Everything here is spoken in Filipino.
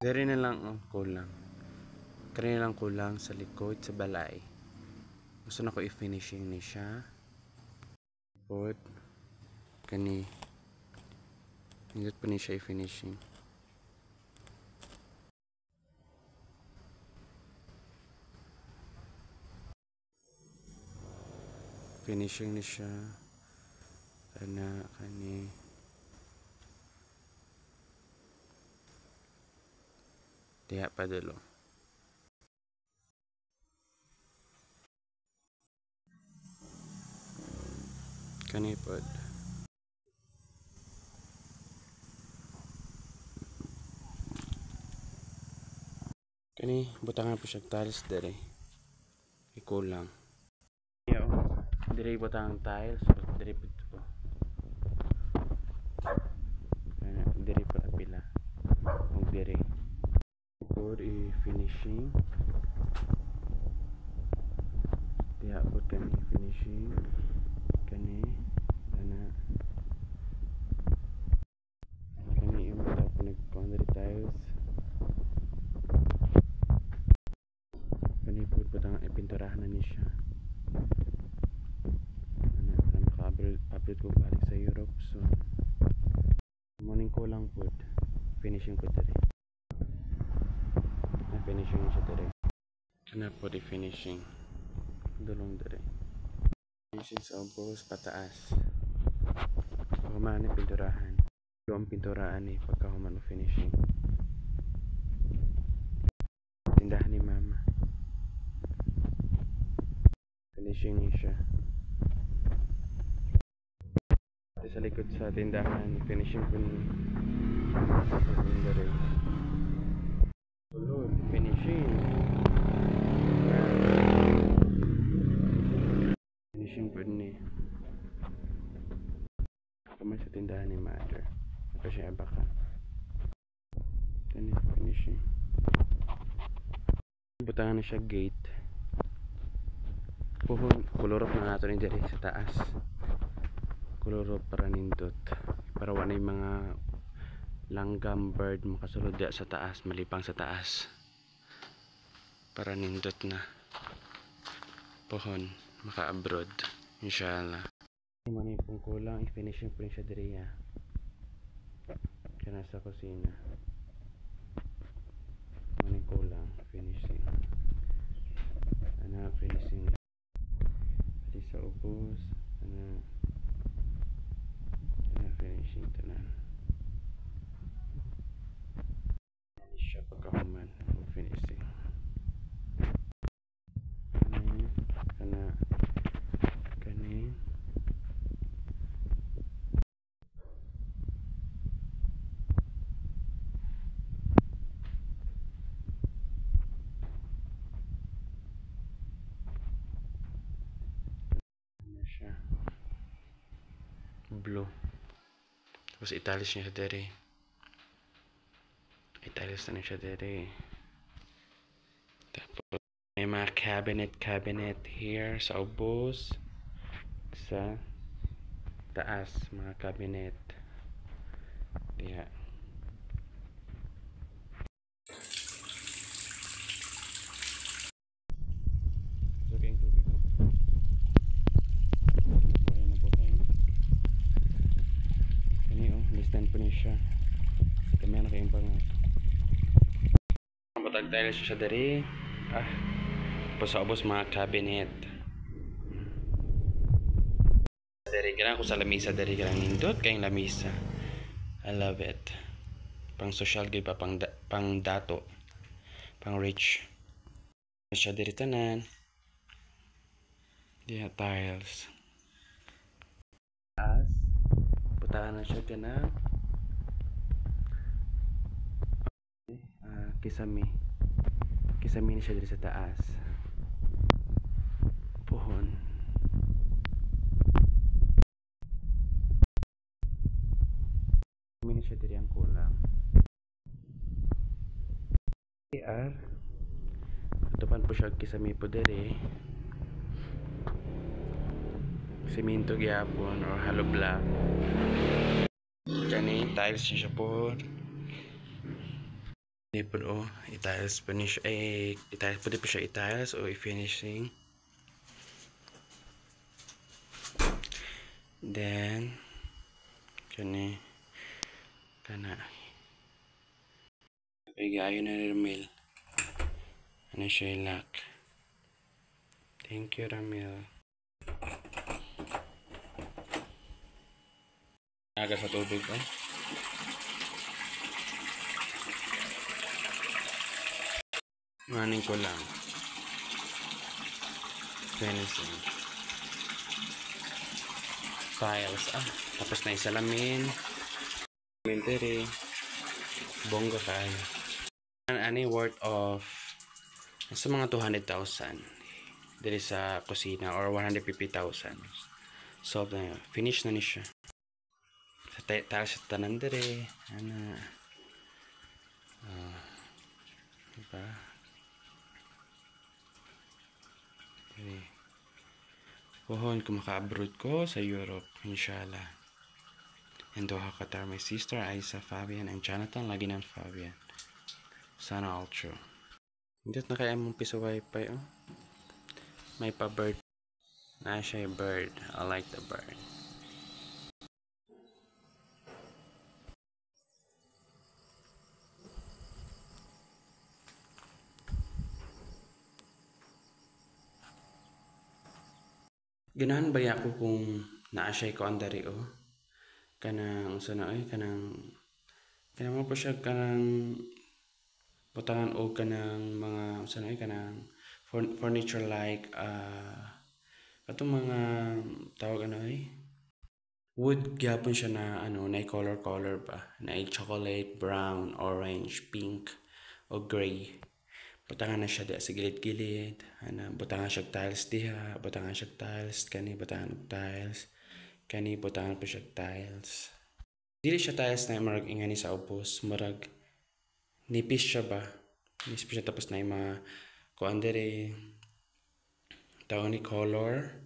Dari na lang ang kulang. Kani lang kulang sa likod sa balay. Gusto na ko i-finishing ni siya. Put kani nindot pa ni siya i-finishing. Finishing ni siya. Kani diha pa dulo. Kani pod. Kani butangan po siya tiles dere. Ikulang. Yo, dere butangan tiles, dere po. Dere pa pila. Og dere. For i-finishing. Diha po kani finishing. Kani yung mga nag-boundary tiles. Kani po butang ipinturahan na ni siya. Maka-upload ko balik sa Europe so morning ko lang po finishing ko dere. Na finishing siya dere. Ano po di finishing dulong dere. Finishing sa ubos pataas. Pagkaman ni pinturahan. Ang pinturaan ni pagkahuman o finishing. Tindahan ni mama. Finishing niya siya. Sa likod sa tindahan, finishing ko ni finishing. Finishing po ni kamay sa tindahan ni mother. Kasi baka finishing. Butangan na siya gate. Puhon, kulorok na nato ni diri sa taas. Kulorok para nindot. Para wala yung mga langgam bird makasulod sa taas, malipang sa taas. Para nindot na. Puhon, maka-abroad. Inshallah. Mani pong kulang, i-finishing po siya diri ya. Kaya nasa kusina. Mani kulang, finishing. Finishing. Pati sa ubos. Finishing tanan. Siya pagkahuman. Finishing. Kani. Siya blue tapos italis niya sa dere, italis na siya dere. Tapos may mga cabinet here sa ubos, sa taas mga cabinet diya. Listan po niya siya. Kami na kayong pangat. Matag tayo siya dari. Pasaubos mga cabinet. Dari kailangan ko sa lamisa. Dari kailangan nindot kayong lamisa. I love it. Pang social gay pa. Pang dato. Pang rich. Siya dari tanan. Diya tiles. Putahan na siya ka kisame na siya dito sa taas. Puhon kisame na siya dito ang kulang. Tupan po siya kisame po dito simento gyapon or hollow block. Kani tiles siya po Hindi po i-tiles pa ni siya, i-tiles pwede pa siya i-tiles o i-finishing. Then kana gayo na Ramil. Ano siya lock. Thank you Ramil. Aga sa tubig Maning ko lang. Finishing. Tiles. Tapos na isalamin. Elementary. Bongga kayo. Ani worth of sa mga 200,000 diri sa kusina or 150,000. So na finish na ni siya. Sa tiles sa tanan diri. Diba? Pohon kung maka-abroad ko sa Europe, inshallah. And Doha, Qatar, my sister, Aisa, Fabian, and Jonathan, lagi ng Fabian. Sana all true. Hindi na kaya mong piso wifi, May pa-bird. Na siya yung bird. I like the bird. Ganahan ba ako kung naa siya ko andari kanang mo po siya kanang butangan o kanang mga kanang furniture like katong mga tawag wood gyapon siya na na color ba na chocolate, brown, orange, pink o gray. Butangan na siya sa gilid-gilid. Butangan siya tiles diha. Butangan siya tiles. Kani butangan og tiles. Kani butangan po siya tiles. Dili siya tiles na marag ingani sa ubos. Marag nipis siya ba? Nipis siya tapos na mga kuan dere tawag ni color.